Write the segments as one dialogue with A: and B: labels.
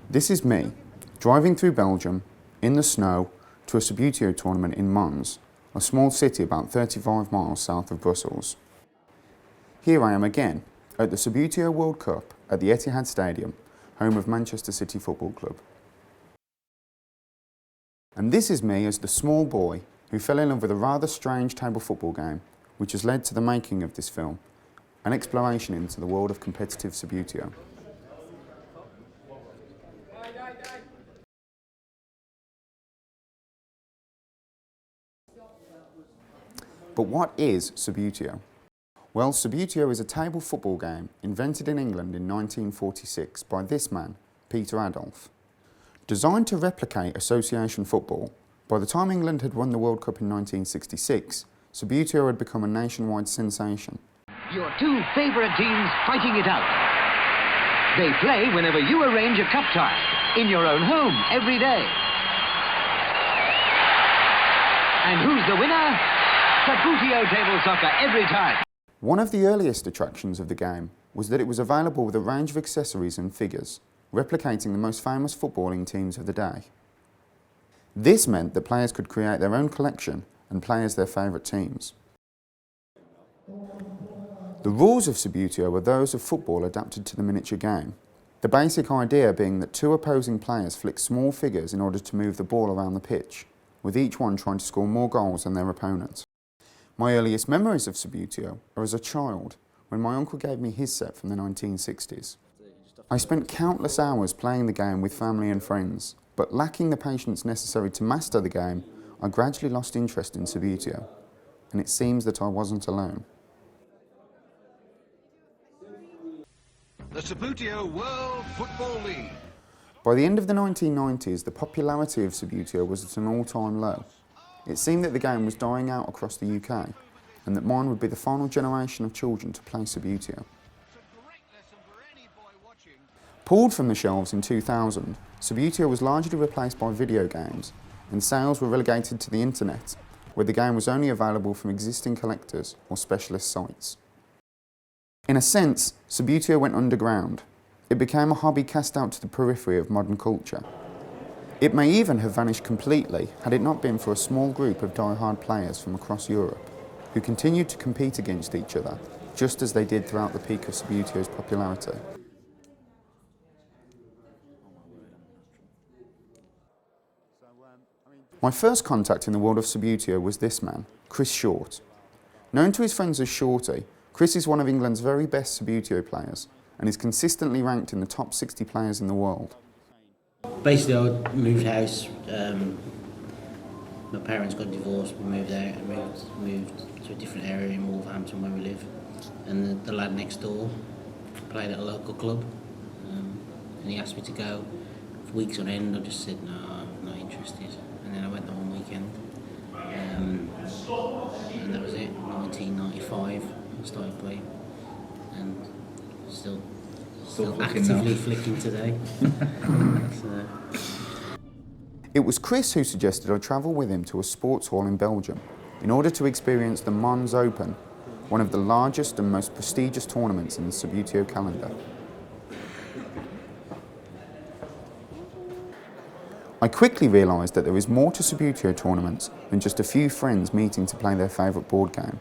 A: This is me, driving through Belgium, in the snow, to a Subbuteo tournament in Mons, a small city about 35 miles south of Brussels. Here I am again, at the Subbuteo World Cup at the Etihad Stadium, home of Manchester City Football Club. And this is me as the small boy who fell in love with a rather strange table football game, which has led to the making of this film, an exploration into the world of competitive Subbuteo. But what is Subbuteo? Well, Subbuteo is a table football game invented in England in 1946 by this man, Peter Adolph. Designed to replicate association football, by the time England had won the World Cup in 1966, Subbuteo had become a nationwide sensation.
B: Your two favourite teams fighting it out. They play whenever you arrange a cup tie, in your own home, every day. And who's the winner? Subbuteo table soccer every time.
A: One of the earliest attractions of the game was that it was available with a range of accessories and figures, replicating the most famous footballing teams of the day. This meant that players could create their own collection and play as their favourite teams. The rules of Subbuteo were those of football adapted to the miniature game, the basic idea being that two opposing players flick small figures in order to move the ball around the pitch, with each one trying to score more goals than their opponent. My earliest memories of Subbuteo are as a child, when my uncle gave me his set from the 1960s. I spent countless hours playing the game with family and friends, but lacking the patience necessary to master the game, I gradually lost interest in Subbuteo, and it seems that I wasn't alone.
C: The Subbuteo World Football League.
A: By the end of the 1990s, the popularity of Subbuteo was at an all-time low. It seemed that the game was dying out across the UK, and that mine would be the final generation of children to play Subbuteo. Pulled from the shelves in 2000, Subbuteo was largely replaced by video games, and sales were relegated to the internet, where the game was only available from existing collectors or specialist sites. In a sense, Subbuteo went underground. It became a hobby cast out to the periphery of modern culture. It may even have vanished completely had it not been for a small group of die-hard players from across Europe, who continued to compete against each other, just as they did throughout the peak of Subbuteo's popularity. My first contact in the world of Subbuteo was this man, Chris Short. Known to his friends as Shorty, Chris is one of England's very best Subbuteo players and is consistently ranked in the top 60 players in the world.
D: Basically, I moved house. My parents got divorced. We moved out and moved to a different area in Wolverhampton where we live. And the lad next door played at a local club, and he asked me to go for weeks on end. I just said no, I'm not interested. And then I went the one weekend, and that was it. 1995, I started playing, and still actively flicking today.
A: It was Chris who suggested I travel with him to a sports hall in Belgium in order to experience the Mons Open, one of the largest and most prestigious tournaments in the Subbuteo calendar. I quickly realised that there is more to Subbuteo tournaments than just a few friends meeting to play their favourite board game.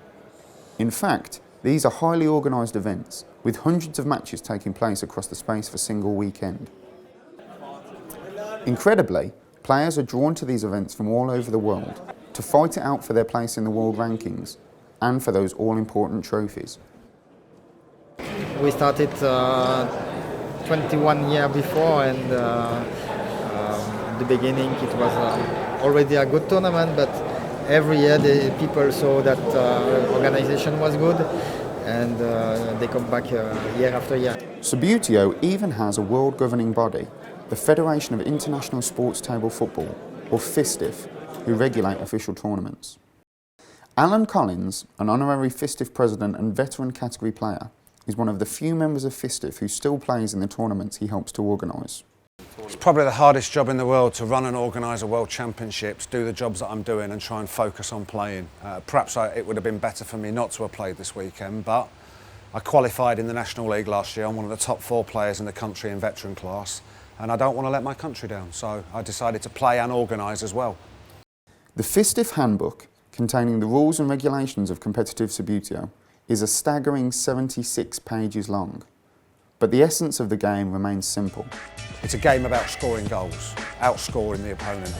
A: In fact, these are highly organised events, with hundreds of matches taking place across the space of a single weekend. Incredibly, players are drawn to these events from all over the world to fight it out for their place in the world rankings and for those all-important trophies.
E: We started 21 years before, and at the beginning it was already a good tournament, but every year the people saw that organization was good, and they come back year after year.
A: Subbuteo even has a world governing body, the Federation of International Sports Table Football, or FISTIF, who regulate official tournaments. Alan Collins, an honorary FISTIF president and veteran category player, is one of the few members of FISTIF who still plays in the tournaments he helps to organise.
F: It's probably the hardest job in the world to run and organise a World Championships, do the jobs that I'm doing and try and focus on playing. Perhaps it would have been better for me not to have played this weekend, but I qualified in the National League last year. I'm one of the top 4 players in the country in veteran class, and I don't want to let my country down. So I decided to play and organise as well.
A: The Fistif Handbook, containing the rules and regulations of competitive Subbuteo, is a staggering 76 pages long. But the essence of the game remains simple.
F: It's a game about scoring goals, outscoring the opponent.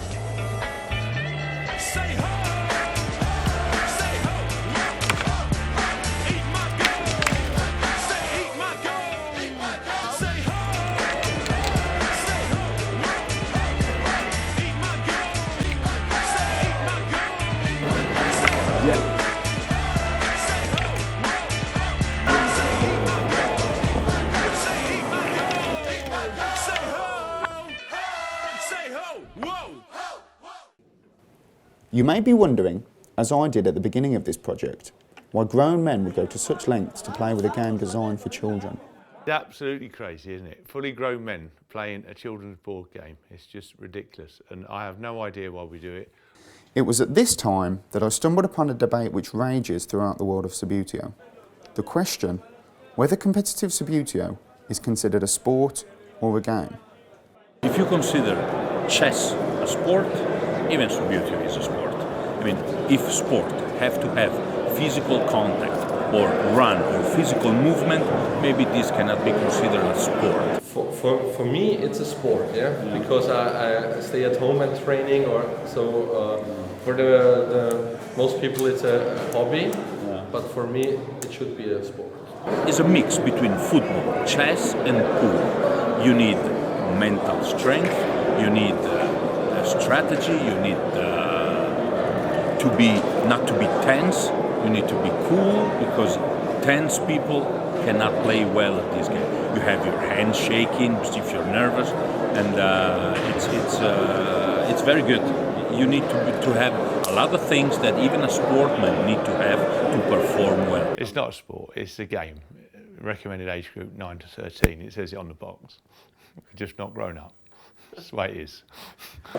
A: You may be wondering, as I did at the beginning of this project, why grown men would go to such lengths to play with a game designed for children.
G: It's absolutely crazy, isn't it? Fully grown men playing a children's board game. It's just ridiculous, and I have no idea why we do it.
A: It was at this time that I stumbled upon a debate which rages throughout the world of Subbuteo. The question, whether competitive Subbuteo is considered a sport or a game.
H: If you consider chess a sport, even Subbuteo is a sport. I mean, if sport have to have physical contact or run or physical movement, maybe this cannot be considered a sport.
I: For me, it's a sport, yeah, because I stay at home and training, or so. For the most people, it's a hobby, but for me, it should be a sport.
H: It's a mix between football, chess, and pool. You need mental strength. You need strategy. You need not to be tense. You need to be cool, because tense people cannot play well at this game. You have your hands shaking if you're nervous, and it's very good. You need to have a lot of things that even a sportsman need to have to perform well.
G: It's not a sport, it's a game. Recommended age group 9 to 13, it says it on the box. We're just not grown up. That's the way it is.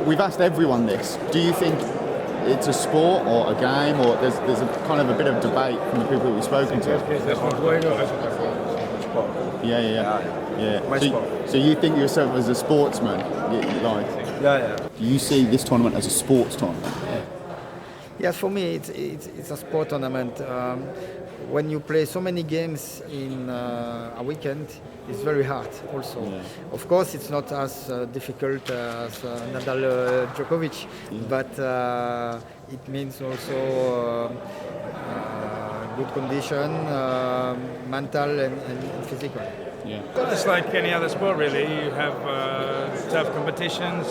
A: We've asked everyone this. Do you think it's a sport or a game, or there's a kind of a bit of debate from the people that we've spoken to? Yeah. So you think yourself as a sportsman, Do you see this tournament as a sports tournament?
E: Yes, for me it's a sport tournament. When you play so many games in a weekend, it's very hard also. Yeah. Of course, it's not as difficult as Nadal Djokovic, but it means also good condition, mental and physical.
J: Yeah. It's like any other sport, really. You have tough competitions.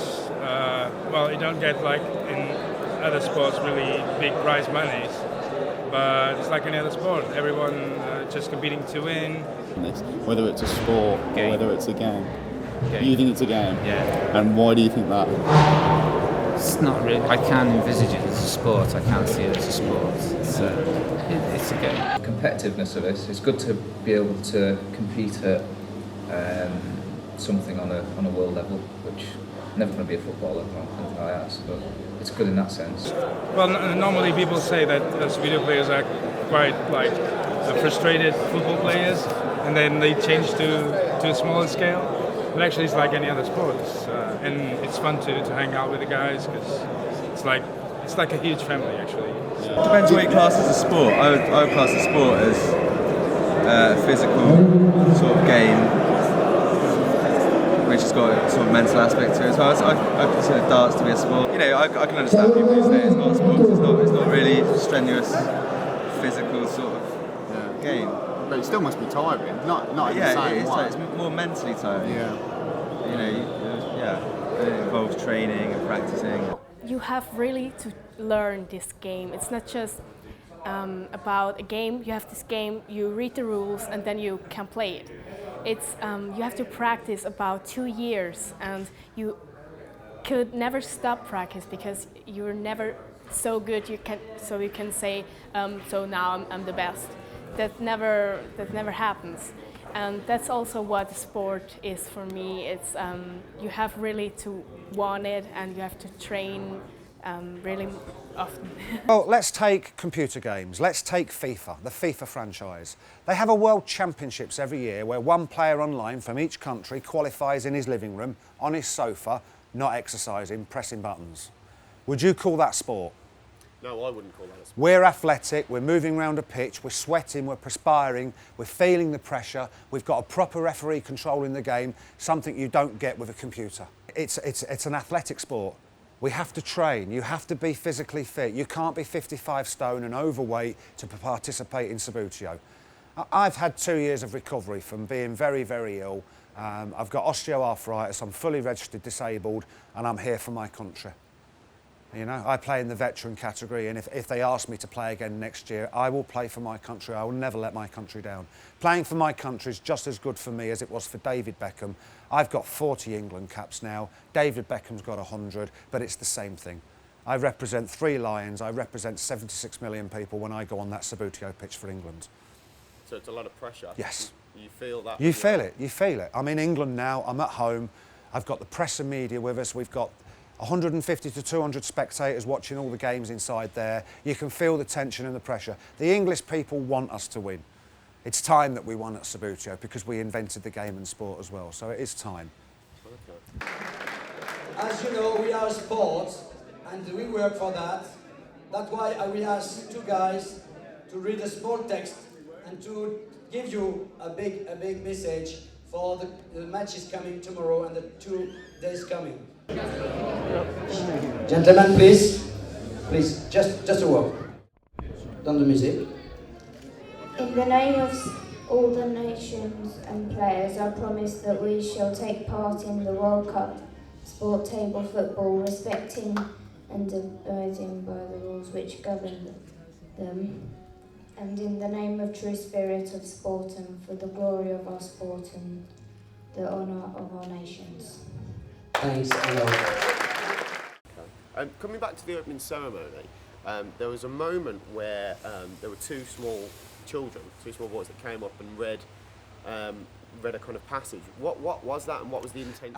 J: Well, you don't get, like in other sports, really big prize monies. But it's like any other sport. Everyone just competing to win.
A: Whether it's a sport or whether it's a game. You think it's a game?
K: Yeah.
A: And why do you think that?
K: It's not really. I can envisage it as a sport. I can't see it as a sport. It's a game.
L: Competitiveness of it. It's good to be able to compete at something on a world level, which never going to be a footballer or anything like that. But it's good in that sense.
J: Well, normally people say that Subbuteo players are quite like frustrated football players, and then they change to a smaller scale. But actually, it's like any other sport, and it's fun to hang out with the guys, because it's like a huge family actually.
M: Yeah. Depends what you class as a sport. I would class a sport as a physical sort of game, which has got a sort of mental aspect to it as well. So I consider darts to be a sport. You know, I can understand people who say it's not a sport because it's not really strenuous, physical sort of game.
A: But it still must be tiring. Not in the same way.
M: It's more mentally tiring.
A: Yeah.
M: You know, it involves training and practicing.
N: You have really to learn this game. It's not just about a game. You have this game, you read the rules, and then you can play it. It's you have to practice about 2 years, and you could never stop practice because you're never so good. You can say so now I'm the best. That never happens, and that's also what the sport is for me. It's you have really to want it, and you have to train really often.
F: Well, let's take computer games. Let's take FIFA, the FIFA franchise. They have a World Championships every year where one player online from each country qualifies in his living room, on his sofa, not exercising, pressing buttons. Would you call that sport?
O: No, I wouldn't call that a sport.
F: We're athletic, we're moving around a pitch, we're sweating, we're perspiring, we're feeling the pressure, we've got a proper referee controlling the game, something you don't get with a computer. It's an athletic sport. We have to train, you have to be physically fit. You can't be 55 stone and overweight to participate in Subbuteo. I've had 2 years of recovery from being very, very ill. I've got osteoarthritis, I'm fully registered disabled, and I'm here for my country. You know, I play in the veteran category, and if they ask me to play again next year, I will play for my country. I will never let my country down. Playing for my country is just as good for me as it was for David Beckham. I've got 40 England caps now. David Beckham's got 100, but it's the same thing. I represent 3 Lions. I represent 76 million people when I go on that Subbuteo pitch for England.
O: So it's a lot of pressure.
F: Yes.
O: You feel that?
F: You feel it. You feel it. I'm in England now. I'm at home. I've got the press and media with us. We've got 150 to 200 spectators watching all the games inside there. You can feel the tension and the pressure. The English people want us to win. It's time that we won at Subbuteo because we invented the game and sport as well, so it is time.
O: Okay.
P: As you know, we are sports and we work for that. That's why I will ask 2 guys to read a small text and to give you a big message for the matches coming tomorrow and the 2 days coming. Gentlemen, please, just a word. Done the music.
Q: In the name of all the nations and players, I promise that we shall take part in the World Cup sport table football, respecting and abiding by the rules which govern them, and in the name of true spirit of sport and for the glory of our sport and the honour of our nations.
P: Thanks a lot.
O: Coming back to the opening ceremony, there was a moment where there were 2 small children, 2 small boys that came up and read a kind of passage. What was that, and what was the intention?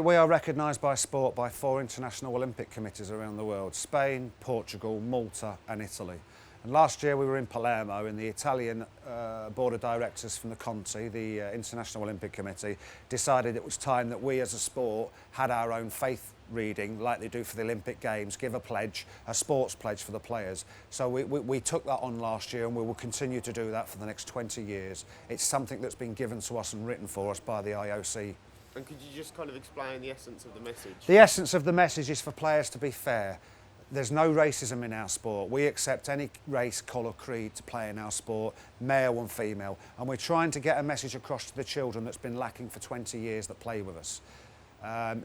F: We are recognised by sport by 4 international Olympic committees around the world: Spain, Portugal, Malta and Italy. And last year we were in Palermo, and the Italian board of directors from the Conti, the International Olympic Committee, decided it was time that we as a sport had our own faith reading, like they do for the Olympic Games, give a pledge, a sports pledge for the players. So we took that on last year, and we will continue to do that for the next 20 years. It's something that's been given to us and written for us by the IOC.
O: And could you just kind of explain the essence of the message?
F: The essence of the message is for players to be fair. There's no racism in our sport. We accept any race, colour, creed to play in our sport, male and female. And we're trying to get a message across to the children that's been lacking for 20 years that play with us.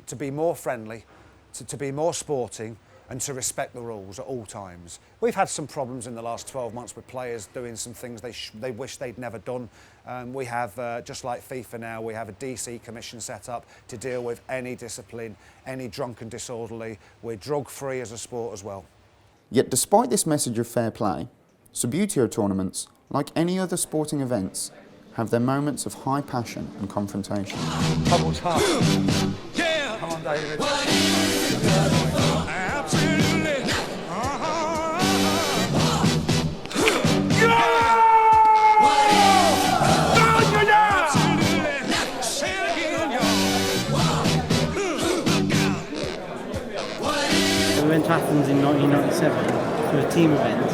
F: To be more friendly, to be more sporting, and to respect the rules at all times. We've had some problems in the last 12 months with players doing some things they wish they'd never done. We have, just like FIFA now, we have a DC commission set up to deal with any discipline, any drunken disorderly. We're drug-free as a sport as well.
A: Yet despite this message of fair play, Subbuteo tournaments, like any other sporting events, have their moments of high passion and confrontation.
F: Bubbles hard. Yeah. Come on, David.
R: We went to Athens in 1997 for a team event.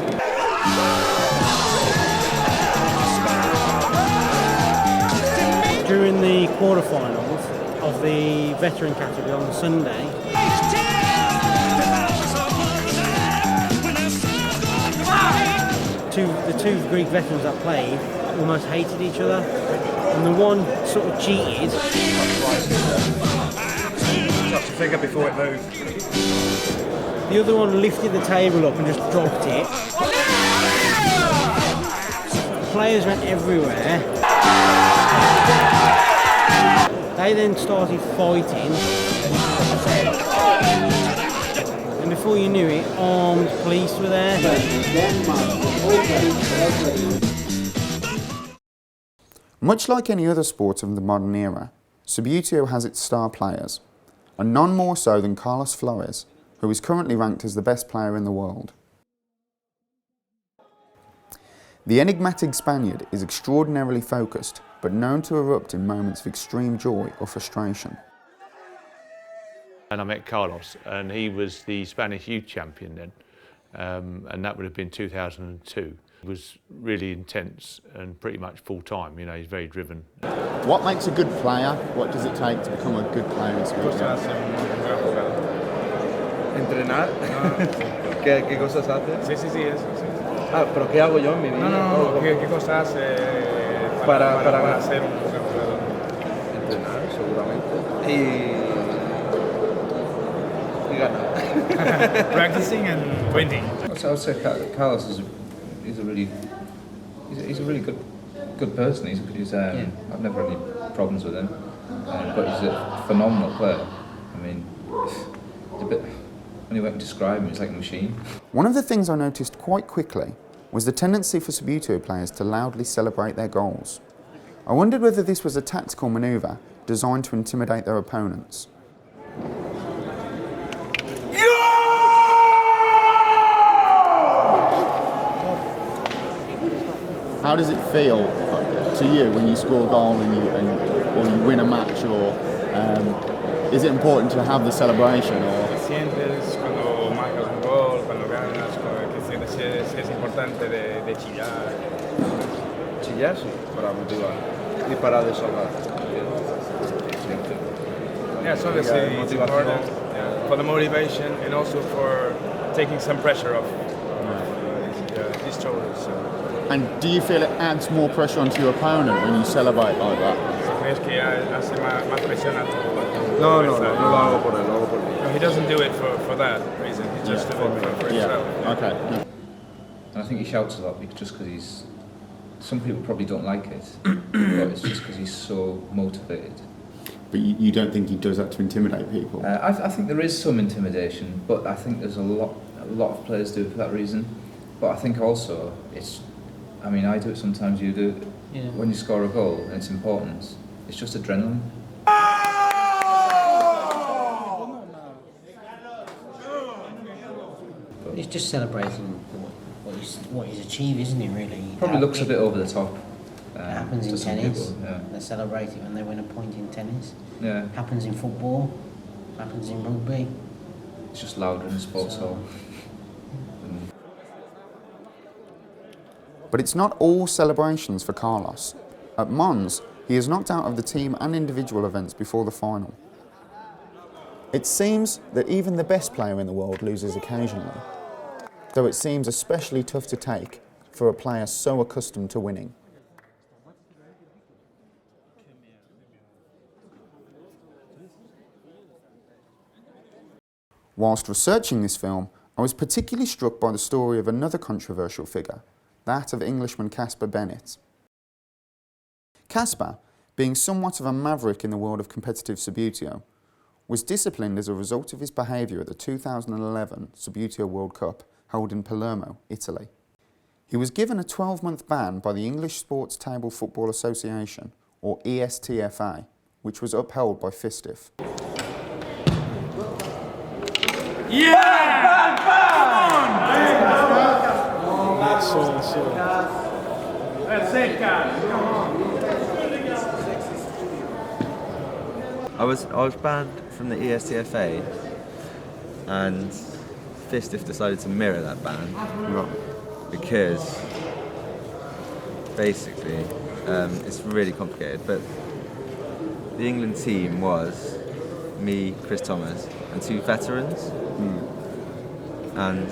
R: During the quarterfinals of the veteran category on Sunday, the two Greek veterans that played almost hated each other, and the one sort of cheated.
F: Touch the figure before it moved.
R: The other one lifted the table up and just dropped it. Players went everywhere. They then started fighting, and before you knew it, armed police were there.
A: Much like any other sport of the modern era, Subbuteo has its star players, and none more so than Carlos Flores, who is currently ranked as the best player in the world. The enigmatic Spaniard is extraordinarily focused, but known to erupt in moments of extreme joy or frustration.
G: And I met Carlos, and he was the Spanish youth champion then, and that would have been 2002. It was really intense and pretty much full-time, you know, he's very driven.
A: What makes a good player? What does it take to become a good player in Subbuteo?
M: ¿Entrenar? ¿Qué cosas haces?
J: Sí, eso.
M: Ah, pero ¿qué hago yo en mi vida?
J: No, ¿qué cosas hace para ser un buen jugador?
M: Entrenar, seguramente. Y ganar.
J: Practicing and winning.
L: So I would say Carlos is he's a really good person. I've never had any problems with him, but he's a phenomenal player. I mean, it's a bit. When you went to describe him, he's like a machine.
A: One of the things I noticed quite quickly was the tendency for Subbuteo players to loudly celebrate their goals. I wondered whether this was a tactical manoeuvre designed to intimidate their opponents. How does it feel to you when you score a goal or you win a match, or is it important to have the celebration? Or
J: Sientes cuando marcas un gol, cuando ganas, que sientes es importante de chillar.
M: Chillar sí, para motivar y para desahogar.
J: Yeah, so obviously it's important for the motivation and also for taking some pressure off his shoulders. So.
A: And do you feel it adds more pressure onto your opponent when you celebrate like that?
J: ¿Crees que hace más presión a tu
M: No lo hago por él, lo hago por mí.
J: No, he doesn't do it for that reason. He just does it for himself.
A: Okay.
L: And I think he shouts a lot just because he's. Some people probably don't like it, but it's just because he's so motivated.
A: But you don't think he does that to intimidate people?
L: I think there is some intimidation, but I think there's a lot of players do it for that reason. But I think also it's. I mean, I do it sometimes, you do it. Yeah. When you score a goal and it's important, it's just adrenaline.
D: He's just celebrating what he's achieved, isn't he, really?
L: Probably looks a bit over the top.
D: It happens in tennis.
L: People, yeah.
D: They celebrate it when they win a point in tennis.
L: Yeah.
D: Happens in football. Happens in rugby.
L: It's just louder in a sports hall.
A: But it's not all celebrations for Carlos. At Mons, he is knocked out of the team and individual events before the final. It seems that even the best player in the world loses occasionally, though it seems especially tough to take for a player so accustomed to winning. Whilst researching this film, I was particularly struck by the story of another controversial figure, that of Englishman Casper Bennett. Casper, being somewhat of a maverick in the world of competitive Subbuteo, was disciplined as a result of his behaviour at the 2011 Subbuteo World Cup held in Palermo, Italy. He was given a 12-month ban by the English Sports Table Football Association, or ESTFA, which was upheld by FISTIF.
J: Yeah! Come on!
M: I was banned from the ESTFA, and FISTIF decided to mirror that ban because basically it's really complicated. But the England team was me, Chris Thomas, and two veterans, and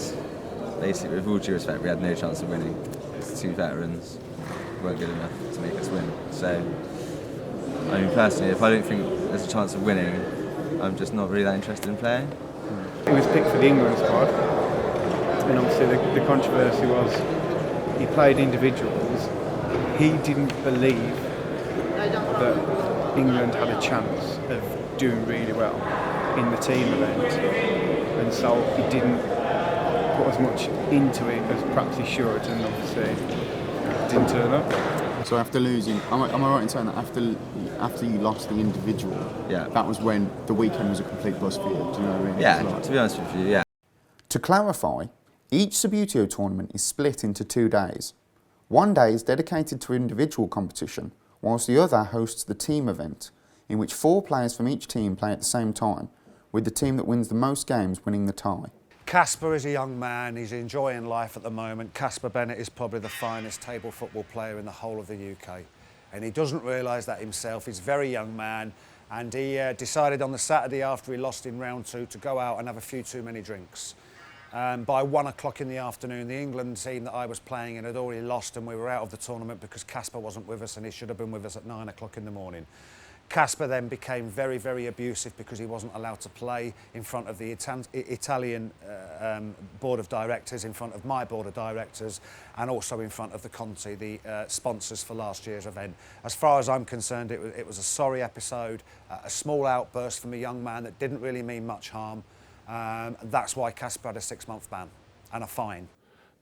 M: basically, with all due respect, we had no chance of winning. The two veterans weren't good enough to make us win. So, I mean, personally, if I don't think there's a chance of winning, I'm just not really that interested in playing.
J: He was picked for the England squad, and obviously the controversy was he played individuals. He didn't believe that England had a chance of doing really well in the team event, and so he didn't put as much into it as perhaps he should, and obviously didn't turn up.
A: So after losing, am I right in saying that after you lost the individual, that was when the weekend was a complete bust for you? Do you know what I mean?
M: Yeah, to be honest with you, yeah.
A: To clarify, each Subbuteo tournament is split into 2 days. One day is dedicated to individual competition, whilst the other hosts the team event, in which 4 players from each team play at the same time, with the team that wins the most games winning the tie.
F: Casper is a young man, he's enjoying life at the moment. Casper Bennett is probably the finest table football player in the whole of the UK. And he doesn't realise that himself. He's a very young man, and he decided on the Saturday after he lost in round 2 to go out and have a few too many drinks. By 1 o'clock in the afternoon, the England team that I was playing in had already lost, and we were out of the tournament because Casper wasn't with us, and he should have been with us at 9 o'clock in the morning. Casper then became very, very abusive because he wasn't allowed to play in front of the Italian board of directors, in front of my board of directors, and also in front of the Conti, the sponsors for last year's event. As far as I'm concerned, it was a sorry episode, a small outburst from a young man that didn't really mean much harm. That's why Casper had a 6-month ban and a fine.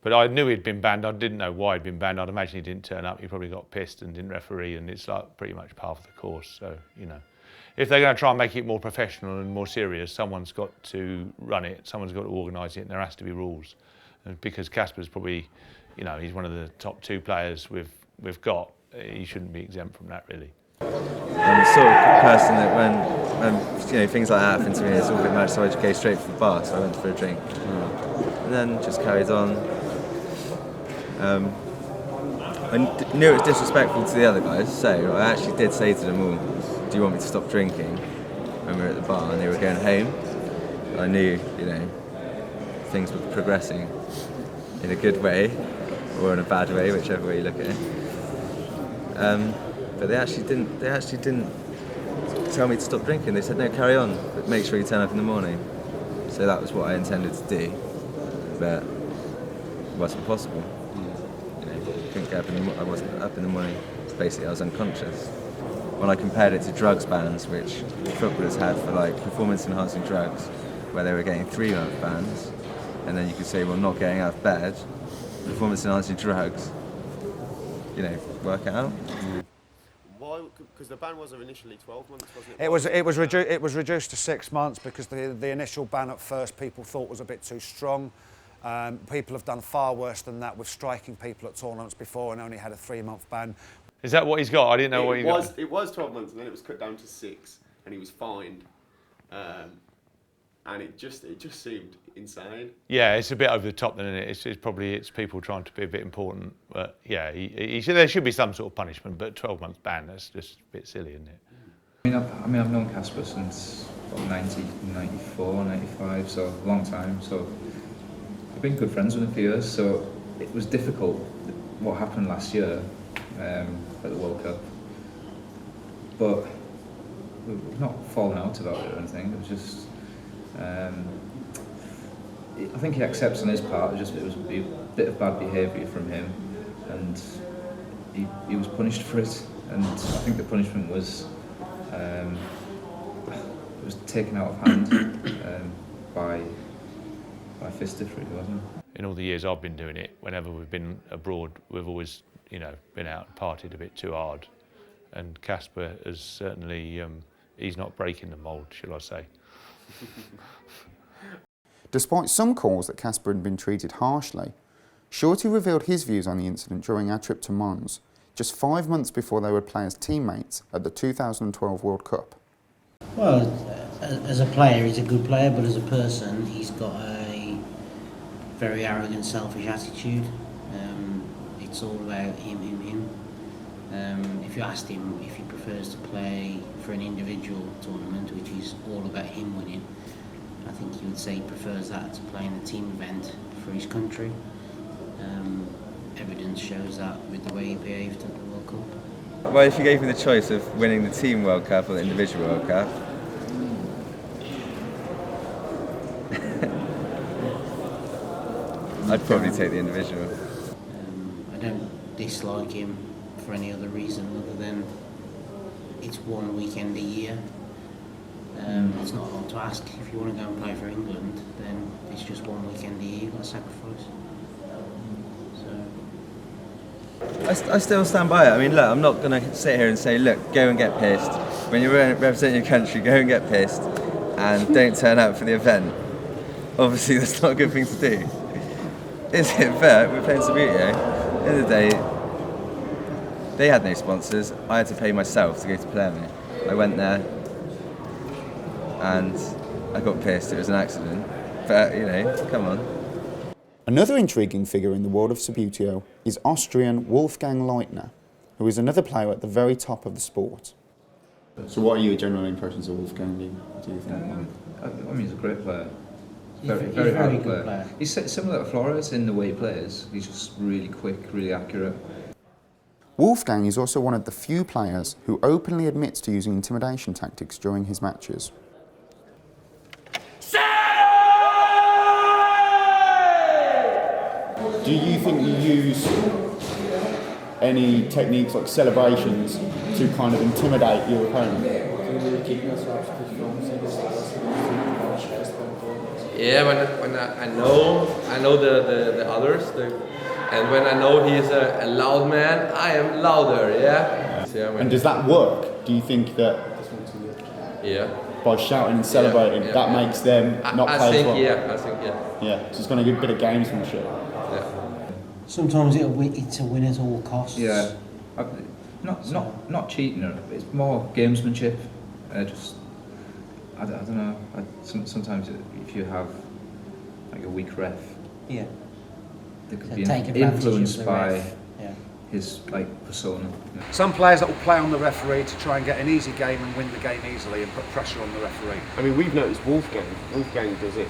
G: But I knew he'd been banned. I didn't know why he'd been banned. I'd imagine he didn't turn up. He probably got pissed and didn't referee, and it's like pretty much part of the course. So, you know, if they're going to try and make it more professional and more serious, someone's got to run it, someone's got to organise it, and there has to be rules. And because Casper's probably, you know, he's one of the top 2 players we've got, he shouldn't be exempt from that, really.
M: I'm the sort of person that when you know, things like that happen to me, it's all a bit much, so I just go straight for the bar, so I went for a drink. And then just carried on. I knew it was disrespectful to the other guys, so I actually did say to them all, do you want me to stop drinking, when we were at the bar and they were going home. I knew, you know, things were progressing in a good way, or in a bad way, whichever way you look at it. But they actually didn't tell me to stop drinking. They said, no, carry on, but make sure you turn up in the morning. So that was what I intended to do, but it wasn't possible. Couldn't get up I wasn't up in the morning. Basically, I was unconscious. When I compared it to drugs bans, which footballers had for like performance-enhancing drugs, where they were getting 3-month bans, and then you could say, well, not getting out of bed, performance-enhancing drugs, you know, work it out.
O: Why? Because the ban was initially 12 months, wasn't it?
F: It was reduced to 6 months because the initial ban at first people thought was a bit too strong. People have done far worse than that with striking people at tournaments before and only had a 3-month ban.
G: Is that what he's got? I didn't know what he got.
O: It was 12 months and then it was cut down to 6 and he was fined. And it just seemed insane.
G: Yeah, it's a bit over the top then, isn't it? It's people trying to be a bit important. But yeah, there should be some sort of punishment, but 12-month ban, that's just a bit silly, isn't it?
L: I mean, I've known Casper since 94, 95, so a long time. So I've been good friends with him for years, so it was difficult what happened last year at the World Cup. But we've not fallen out about it or anything. It was just, I think he accepts on his part. It was a bit of bad behaviour from him, and he was punished for it. And I think the punishment was it was taken out of hand by fistifery, wasn't it?
G: In all the years I've been doing it, whenever we've been abroad, we've always, you know, been out and partied a bit too hard. And Casper is certainly, he's not breaking the mould, shall I say.
A: Despite some calls that Casper had been treated harshly, Shorty revealed his views on the incident during our trip to Mons, just 5 months before they would play as teammates at the 2012 World Cup.
D: Well, as a player, he's a good player, but as a person, he's got a very arrogant, selfish attitude. It's all about him. If you asked him if he prefers to play for an individual tournament, which is all about him winning, I think he would say he prefers that to playing a team event for his country. Evidence shows that with the way he behaved at the World Cup.
M: Well, if you gave me the choice of winning the Team World Cup or the Individual World Cup, I'd probably take the individual.
D: I don't dislike him for any other reason other than it's one weekend a year. It's not hard to ask. If you want to go and play for England, then it's just one weekend a year you've got to sacrifice.
M: I still stand by it. I mean, look, I'm not going to sit here and say, look, go and get pissed. When you're representing your country, go and get pissed and don't turn out for the event. Obviously, that's not a good thing to do. Is it? But we're playing Subbuteo. At the end of the day, they had no sponsors. I had to pay myself to go to Palermo. I went there and I got pissed. It was an accident. But, you know, come on.
A: Another intriguing figure in the world of Subbuteo is Austrian Wolfgang Leitner, who is another player at the very top of the sport. So what are your general impressions of Wolfgang, do you think?
L: I mean, he's a great player. Very good player. He's similar to Flores in the way he plays. He's just really quick, really accurate.
A: Wolfgang is also one of the few players who openly admits to using intimidation tactics during his matches.
S: Do you think you use any techniques like celebrations to kind of intimidate your opponent?
I: Yeah, when I know the others, and when I know he's a loud man, I am louder. Yeah.
S: And does that work? Do you think that?
I: Yeah.
S: By shouting and celebrating, that makes them not play as well?
I: I think yeah.
S: Yeah, so it's going to give a bit of gamesmanship.
I: Yeah.
D: Sometimes it's a win at all costs.
L: Yeah, not cheating. It's more gamesmanship. I don't know. Sometimes if you have like a weak ref,
D: yeah,
L: they could
D: so
L: be
D: take advantage
L: influenced
D: of the
L: by
D: ref. Yeah.
L: his like persona. Yeah.
F: Some players that will play on the referee to try and get an easy game and win the game easily and put pressure on the referee.
O: I mean, we've noticed Wolfgang does it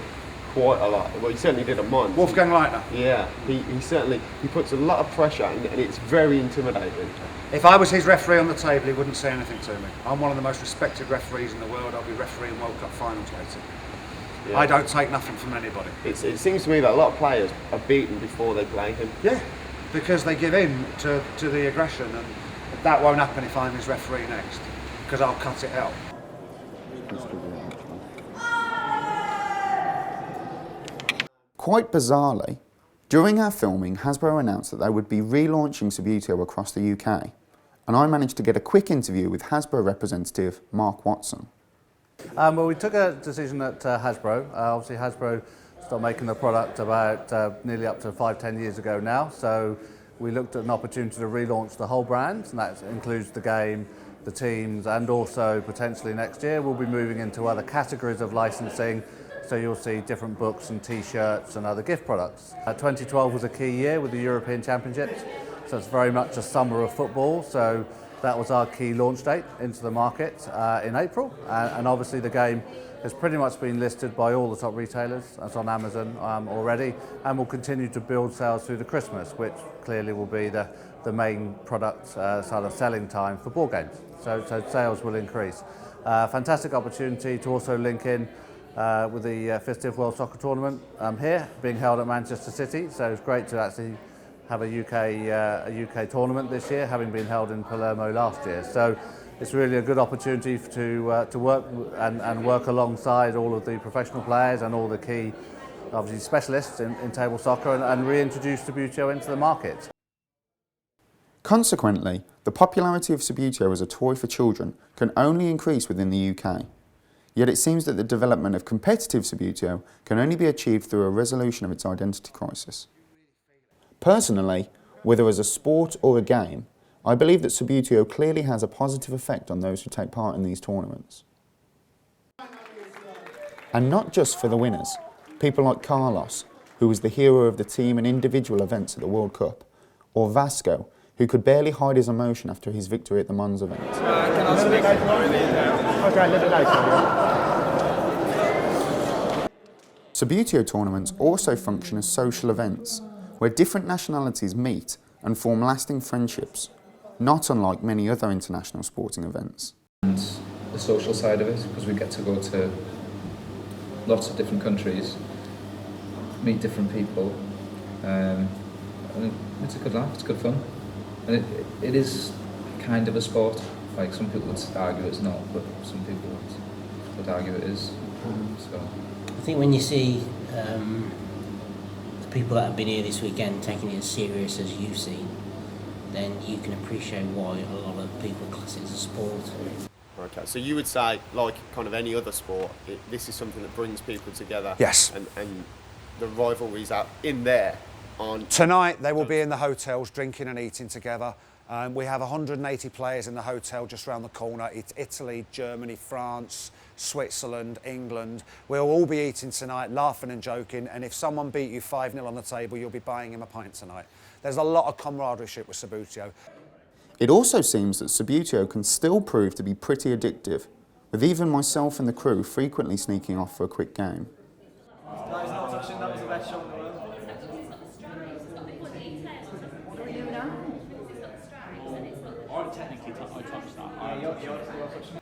O: quite a lot. Well, he certainly did at Mons.
F: Wolfgang Leitner?
O: Yeah, he puts a lot of pressure and it's very intimidating.
F: If I was his referee on the table, he wouldn't say anything to me. I'm one of the most respected referees in the world. I'll be refereeing World Cup finals later. Yeah. I don't take nothing from anybody.
O: It seems to me that a lot of players are beaten before they play him.
F: Yeah, because they give in to the aggression, and that won't happen if I'm his referee next, because I'll cut it out.
A: Quite bizarrely, during our filming, Hasbro announced that they would be relaunching Subbuteo across the UK, and I managed to get a quick interview with Hasbro representative Mark Watson.
T: Well, we took a decision at Hasbro. Obviously, Hasbro started making the product about nearly up to 5-10 years ago now, so we looked at an opportunity to relaunch the whole brand, and that includes the game, the teams, and also potentially next year we'll be moving into other categories of licensing. So you'll see different books and t-shirts and other gift products. 2012 was a key year with the European Championships, so it's very much a summer of football, so that was our key launch date into the market in April, and obviously the game has pretty much been listed by all the top retailers. It's on Amazon already, and will continue to build sales through the Christmas, which clearly will be the main product sort of selling time for board games, so sales will increase. Fantastic opportunity to also link in with the Festive World Soccer Tournament here, being held at Manchester City. So it's great to actually have a UK tournament this year, having been held in Palermo last year. So it's really a good opportunity to work and work alongside all of the professional players and all the key, obviously, specialists in table soccer and reintroduce Subbuteo into the market.
A: Consequently, the popularity of Subbuteo as a toy for children can only increase within the UK. Yet it seems that the development of competitive Subbuteo can only be achieved through a resolution of its identity crisis. Personally, whether as a sport or a game, I believe that Subbuteo clearly has a positive effect on those who take part in these tournaments. And not just for the winners, people like Carlos, who was the hero of the team and individual events at the World Cup, or Vasco, who could barely hide his emotion after his victory at the Mons event. Subbuteo tournaments also function as social events, where different nationalities meet and form lasting friendships, not unlike many other international sporting events.
L: And the social side of it, because we get to go to lots of different countries, meet different people, and it's a good laugh, it's good fun. And it is kind of a sport. Like, some people would argue it's not, but some people would argue it is. So
D: I think when you see the people that have been here this weekend taking it as serious as you've seen, then you can appreciate why a lot of people class it as a sport.
O: Okay, so you would say, like kind of any other sport, this is something that brings people together.
F: Yes.
O: And the rivalries out in there on...
F: Tonight they will be in the hotels drinking and eating together. We have 180 players in the hotel just around the corner. It's Italy, Germany, France, Switzerland, England. We'll all be eating tonight, laughing and joking, and if someone beat you 5-0 on the table, you'll be buying him a pint tonight. There's a lot of camaraderie with Subbuteo.
A: It also seems that Subbuteo can still prove to be pretty addictive, with even myself and the crew frequently sneaking off for a quick game.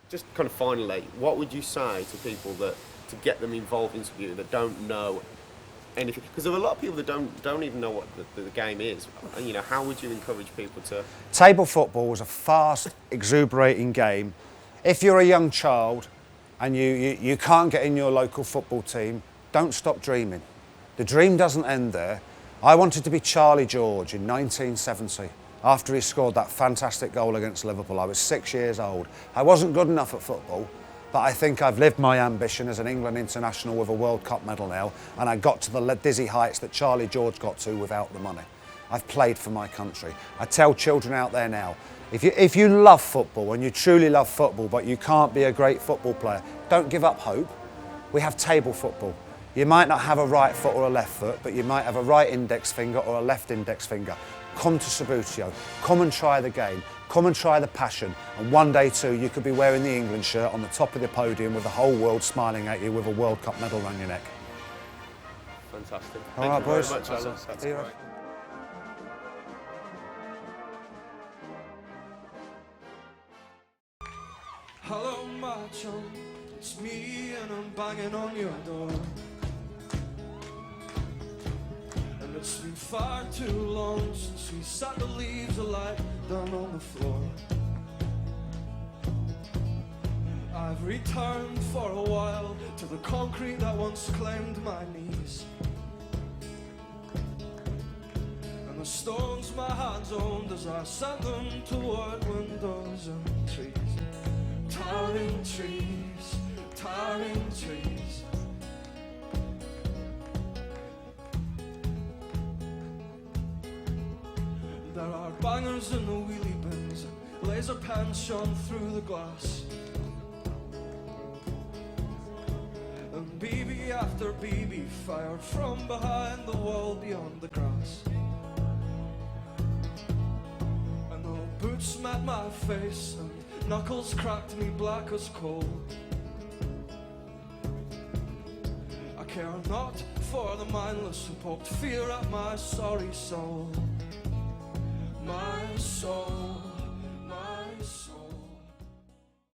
O: Just kind of finally, what would you say to people that to get them involved in Subbuteo that don't know anything? Because there are a lot of people that don't even know what the game is. And, you know, how would you encourage people to?
F: Table football was a fast, exuberating game. If you're a young child and you can't get in your local football team, don't stop dreaming. The dream doesn't end there. I wanted to be Charlie George in 1970. After he scored that fantastic goal against Liverpool. I was 6 years old. I wasn't good enough at football, but I think I've lived my ambition as an England international with a World Cup medal now, and I got to the dizzy heights that Charlie George got to without the money. I've played for my country. I tell children out there now, if you love football and you truly love football, but you can't be a great football player, don't give up hope. We have table football. You might not have a right foot or a left foot, but you might have a right index finger or a left index finger. Come to Subbuteo, come and try the game, come and try the passion, and one day too you could be wearing the England shirt on the top of the podium with the whole world smiling at you with a World Cup medal around your neck.
O: Fantastic.
F: All right, boys.
O: Thank you very much, Alan. That's great.
U: Hello, my chum, it's me and I'm banging on your door. And it's been far too long since we sat the leaves alight down on the floor. I've returned for a while to the concrete that once claimed my knees. And the stones my hands owned as I sent them toward windows and trees. Towering trees, towering trees. There are bangers in the wheelie bins, laser pens shone through the glass. And BB after BB fired from behind the wall beyond the grass. And the boots met my face and knuckles cracked me black as coal. I care not for the mindless who poked fear at my sorry soul. My soul.